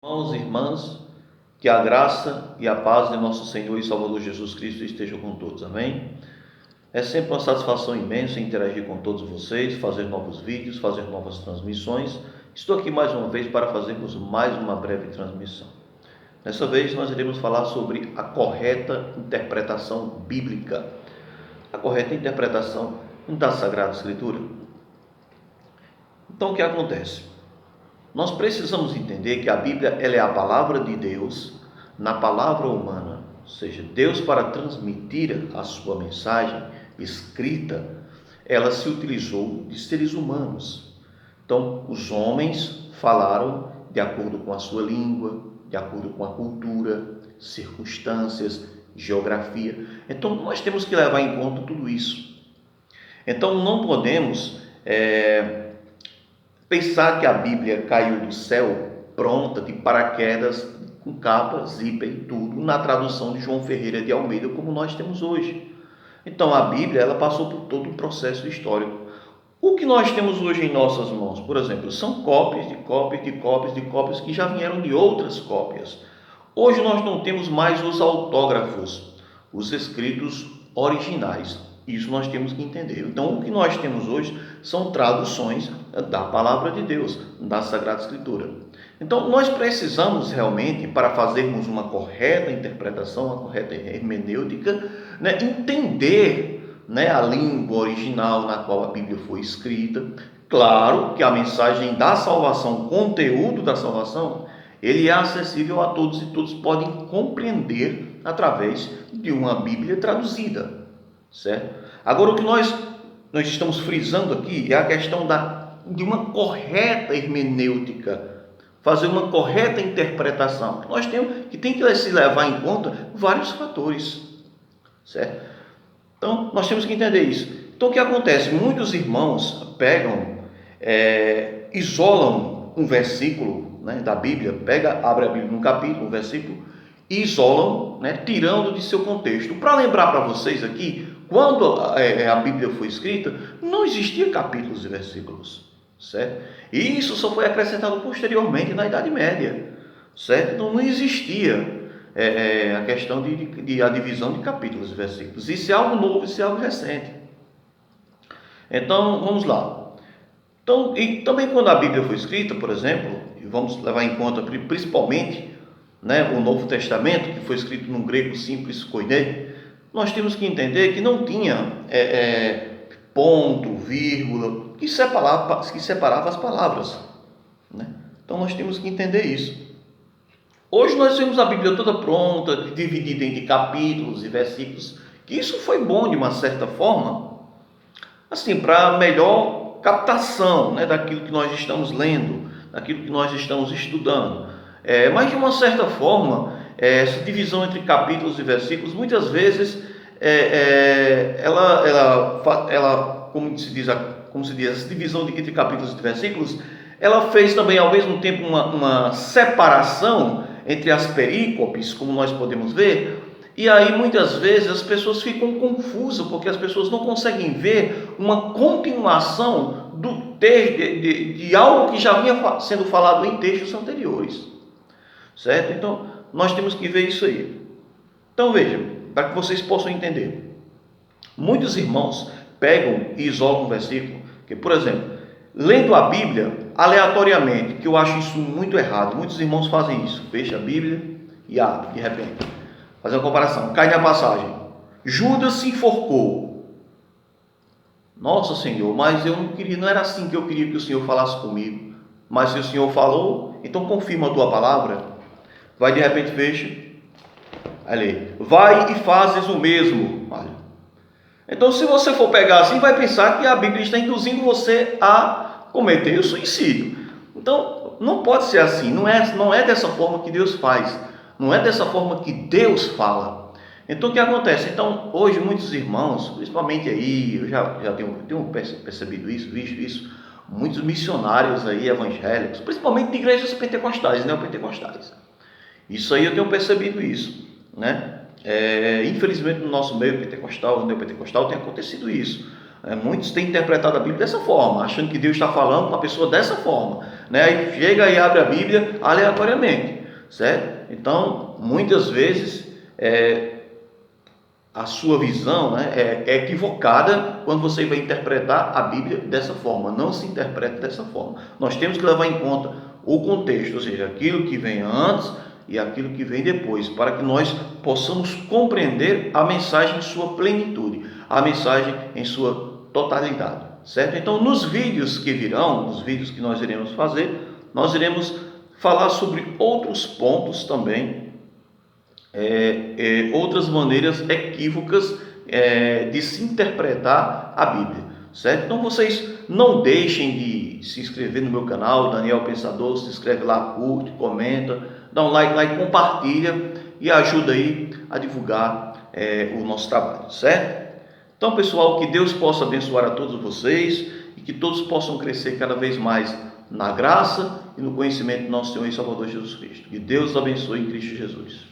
Irmãos e irmãs, que a graça e a paz de nosso Senhor e Salvador Jesus Cristo estejam com todos, amém? É sempre uma satisfação imensa interagir com todos vocês, fazer novos vídeos, fazer novas transmissões. Estou aqui mais uma vez para fazermos mais uma breve transmissão. Dessa vez nós iremos falar sobre a correta interpretação bíblica, a correta interpretação da Sagrada Escritura. Então o que acontece? Nós precisamos entender que a Bíblia ela é a palavra de Deus na palavra humana, ou seja, Deus, para transmitir a sua mensagem escrita, ela se utilizou de seres humanos. Então, os homens falaram de acordo com a sua língua, de acordo com a cultura, circunstâncias, geografia. Então, nós temos que levar em conta tudo isso. Então, não podemos pensar que a Bíblia caiu do céu pronta, de paraquedas, com capa, zíper e tudo, na tradução de João Ferreira de Almeida, como nós temos hoje. Então a Bíblia ela passou por todo um processo histórico. O que nós temos hoje em nossas mãos, por exemplo, são cópias de cópias de cópias de cópias que já vieram de outras cópias. Hoje nós não temos mais os autógrafos, os escritos originais. Isso nós temos que entender. Então, o que nós temos hoje são traduções da Palavra de Deus, da Sagrada Escritura. Então, nós precisamos realmente, para fazermos uma correta interpretação, uma correta hermenêutica, entender a língua original na qual a Bíblia foi escrita. Claro que a mensagem da salvação, o conteúdo da salvação, ele é acessível a todos e todos podem compreender através de uma Bíblia traduzida. Certo? Agora, o que nós estamos frisando aqui é a questão de uma correta hermenêutica, fazer uma correta interpretação. Nós temos que se levar em conta vários fatores, certo? Então, nós temos que entender isso. Então, o que acontece? Muitos irmãos pegam, isolam um versículo da Bíblia, abre a Bíblia num capítulo, um versículo, e isolam, tirando de seu contexto. Para lembrar para vocês aqui, quando a Bíblia foi escrita, não existia capítulos e versículos, certo? E isso só foi acrescentado posteriormente na Idade Média, certo? Então não existia a questão de a divisão de capítulos e versículos. Isso é algo novo, isso é algo recente. Então, vamos lá. Então, e também quando a Bíblia foi escrita, por exemplo, e vamos levar em conta principalmente o Novo Testamento, que foi escrito num grego simples, koiné, nós temos que entender que não tinha ponto, vírgula, que separava as palavras. Então nós temos que entender isso. Hoje nós temos a Bíblia toda pronta, dividida entre capítulos e versículos, que isso foi bom de uma certa forma, assim, para melhor captação daquilo que nós estamos lendo, daquilo que nós estamos estudando. Mas de uma certa forma, essa divisão entre capítulos e versículos, muitas vezes, como se diz, essa divisão entre capítulos e versículos, ela fez também ao mesmo tempo uma separação entre as perícopes, como nós podemos ver, e aí muitas vezes as pessoas ficam confusas, porque as pessoas não conseguem ver uma continuação do texto, de algo que já vinha sendo falado em textos anteriores. Certo? Então, nós temos que ver isso aí. Então, vejam, para que vocês possam entender. Muitos irmãos pegam e isolam um versículo, que, por exemplo, lendo a Bíblia aleatoriamente, que eu acho isso muito errado. Muitos irmãos fazem isso. Fecha a Bíblia e abre, de repente. Fazer uma comparação. Cai na passagem. Judas se enforcou. Nossa, Senhor, mas eu não era assim que eu queria que o Senhor falasse comigo. Mas se o Senhor falou, então confirma a tua palavra. Vai, de repente, fecha. Ali. Vai e fazes o mesmo. Olha. Então, se você for pegar assim, vai pensar que a Bíblia está induzindo você a cometer o suicídio. Então, não pode ser assim. Não é dessa forma que Deus faz. Não é dessa forma que Deus fala. Então, o que acontece? Então, hoje, muitos irmãos, principalmente aí, eu já tenho percebido isso, visto isso, muitos missionários aí evangélicos, principalmente de igrejas pentecostais, neopentecostais. Isso aí eu tenho percebido isso, Infelizmente no nosso meio pentecostal, neopentecostal, tem acontecido isso. Muitos têm interpretado a Bíblia dessa forma, achando que Deus está falando com a pessoa dessa forma, né? Aí chega e abre a Bíblia aleatoriamente, certo? Então, muitas vezes a sua visão, né, é equivocada quando você vai interpretar a Bíblia dessa forma. Não se interpreta dessa forma. Nós temos que levar em conta o contexto, ou seja, aquilo que vem antes e aquilo que vem depois, para que nós possamos compreender a mensagem em sua plenitude, a mensagem em sua totalidade, certo? Então, nos vídeos que virão, nos vídeos que nós iremos fazer, nós iremos falar sobre outros pontos também, outras maneiras equívocas de se interpretar a Bíblia, certo? Então vocês não deixem de se inscrever no meu canal, Daniel Pensador. Se inscreve lá, curte, comenta, dá um like lá e compartilha e ajuda aí a divulgar o nosso trabalho, certo? Então, pessoal, que Deus possa abençoar a todos vocês e que todos possam crescer cada vez mais na graça e no conhecimento do nosso Senhor e Salvador Jesus Cristo. Que Deus abençoe em Cristo Jesus.